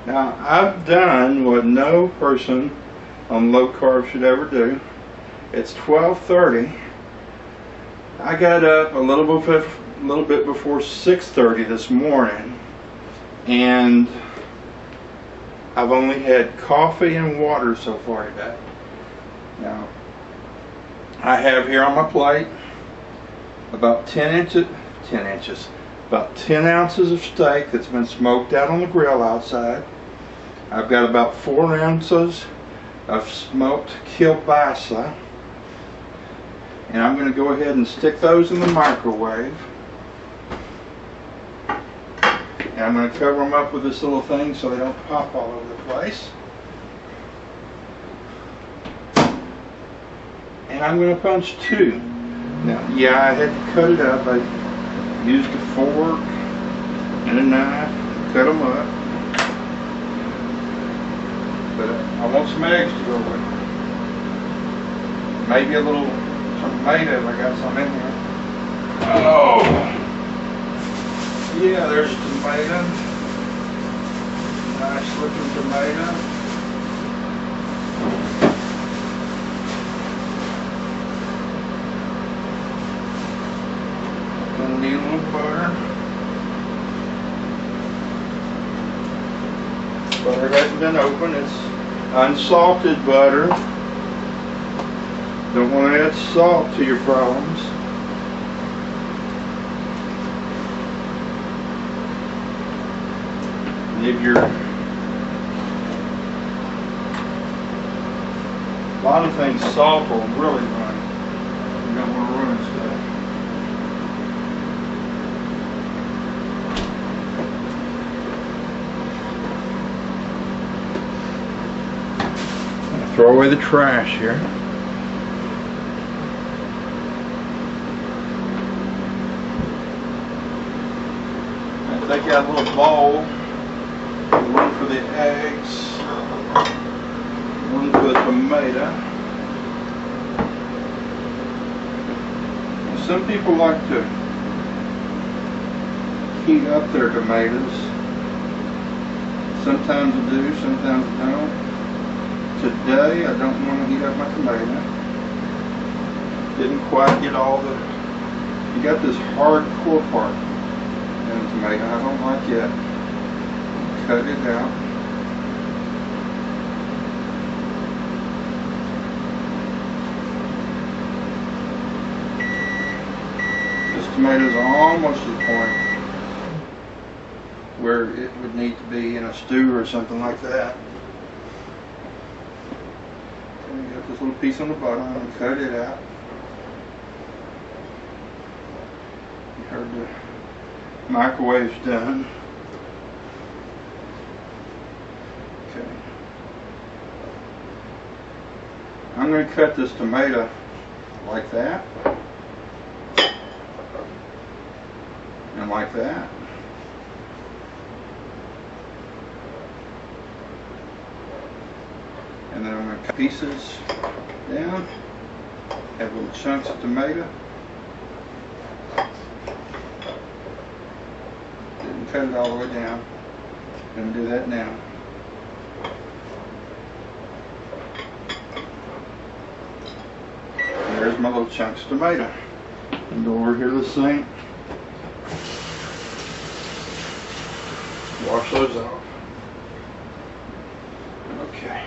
Now, I've done what no person on low carb should ever do. It's 12:30. I got up a little bit before 6:30 this morning, and I've only had coffee and water so far today. Now, I have here on my plate about 10 ounces of steak that's been smoked out on the grill outside. I've got about 4 ounces of smoked kielbasa, and I'm going to go ahead and stick those in the microwave. And I'm going to cover them up with this little thing so they don't pop all over the place. And I'm going to punch 2. Now, yeah, I had to cut it up. I used a fork and a knife to cut them up. But I want some eggs to go with it. Maybe a little tomatoes. I got some in here. Oh! Yeah, there's tomato. Nice looking tomato. Gonna need a little butter. Butter hasn't been opened. It's unsalted butter. Don't want to add salt to your problems. If you're, a lot of things salt will really run. You don't want to ruin stuff. Throw away the trash here. Take out a little bowl. One for the eggs, one for the tomato. Some people like to heat up their tomatoes. Sometimes I do, sometimes I don't. Today I don't want to heat up my tomato. Didn't quite get all the, you got this hard core part in the tomato I don't like yet. Cut it out. This tomato is almost to the point where it would need to be in a stew or something like that. And you got this little piece on the bottom and cut it out. You heard the microwave's done. I'm going to cut this tomato like that, and like that. And then I'm going to cut pieces down, have little chunks of tomato. Didn't cut it all the way down. Going to do that now. There's my little chunks of tomato. And go over here to the sink. Wash those off. Okay.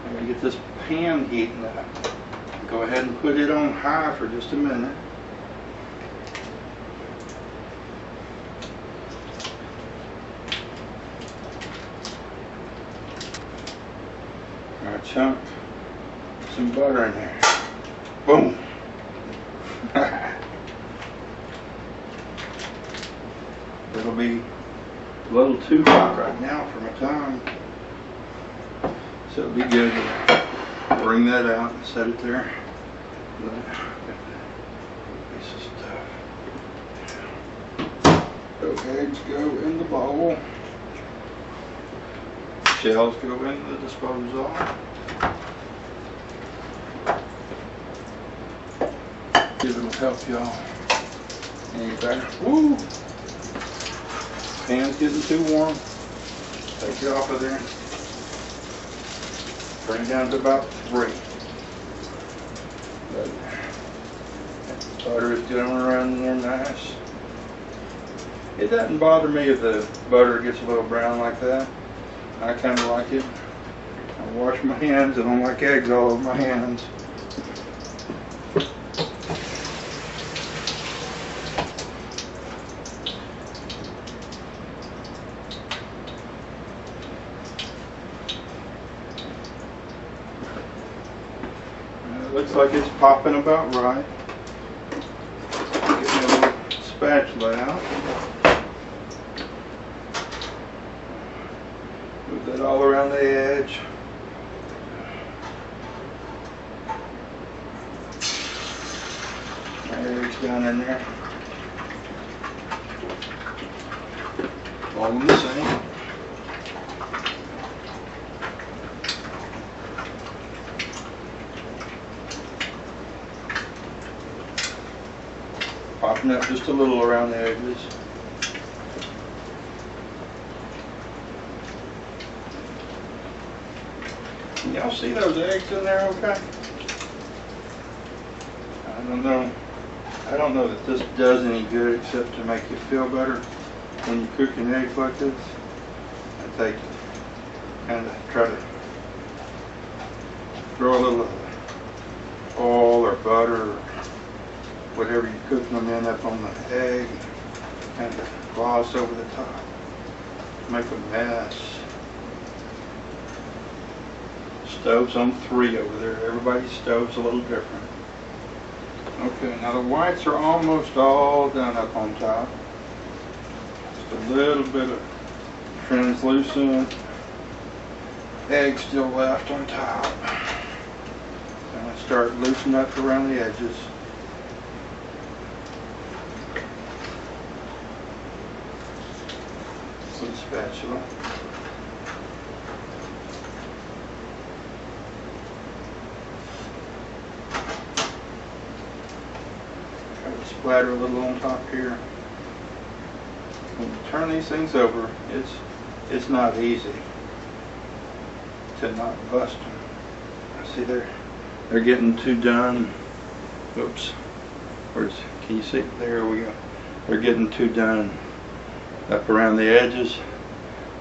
I'm going to get this pan heating up. Go ahead and put it on high for just a minute. I chunked some butter in there. Boom. It'll be a little too hot right now for my tongue. So it'll be good to bring that out and set it there. Piece of stuff. Those eggs go in the bowl. Shells go in the disposal. See if it'll help y'all any better. Woo! Pan's getting too warm. Take it off of there. Bring it down to about 3. But butter is going around in there nice. It doesn't bother me if the butter gets a little brown like that. I kind of like it. I wash my hands. I don't like eggs all over my hands. It looks like it's popping about right. Get my little spatula out. Move that all around the edge. Eggs down in there. All in the same. Popping up just a little around the edges. Can y'all see those eggs in there okay? I don't know. I don't know that this does any good except to make you feel better when you're cooking eggs like this. I kind of try to throw a little oil or butter or whatever you're cooking them in up on the egg, kind of gloss over the top, make a mess. Stove's on 3 over there. Everybody's stove's a little different. Okay, now the whites are almost all done up on top. Just a little bit of translucent egg still left on top. And I start loosening up around the edges. With a spatula. Try to splatter a little on top here. When you turn these things over, it's not easy to not bust them. See, they're getting too done. Oops. Can you see? There we go. They're getting too done up around the edges,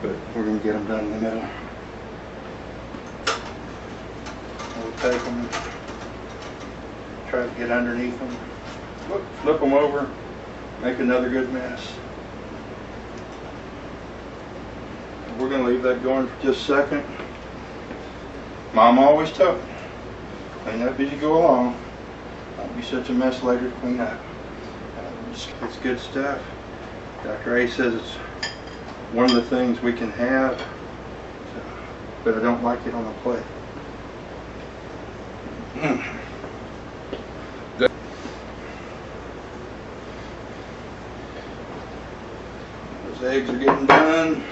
but we're going to get them done in the middle. We'll take them, try to get underneath them, flip them over, make another good mess. We're going to leave that going for just a second. Mom always told me, clean up as you go along. Don't be such a mess later to clean up. It's good stuff. Dr. A says it's one of the things we can have, but I don't like it on a plate. Those eggs are getting done.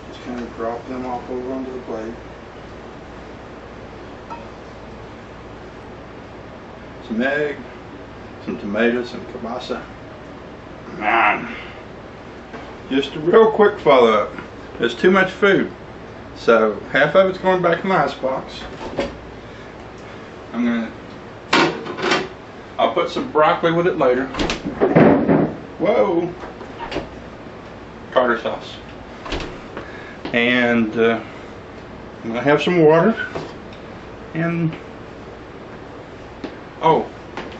Just kind of drop them off over onto the plate. Some egg, some tomatoes, some kielbasa. Man, just a real quick follow-up. There's too much food, so half of it's going back in the icebox. I'll put some broccoli with it later. Whoa, tartar sauce, and I'm gonna have some water and. Oh,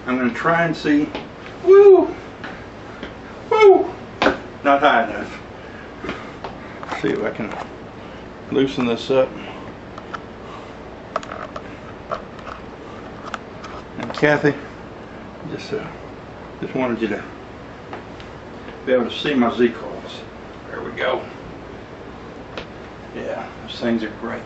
I'm going to try and see. Woo! Woo! Not high enough. See if I can loosen this up. And Kathy, just wanted you to be able to see my Z-Coils. There we go. Yeah, those things are great.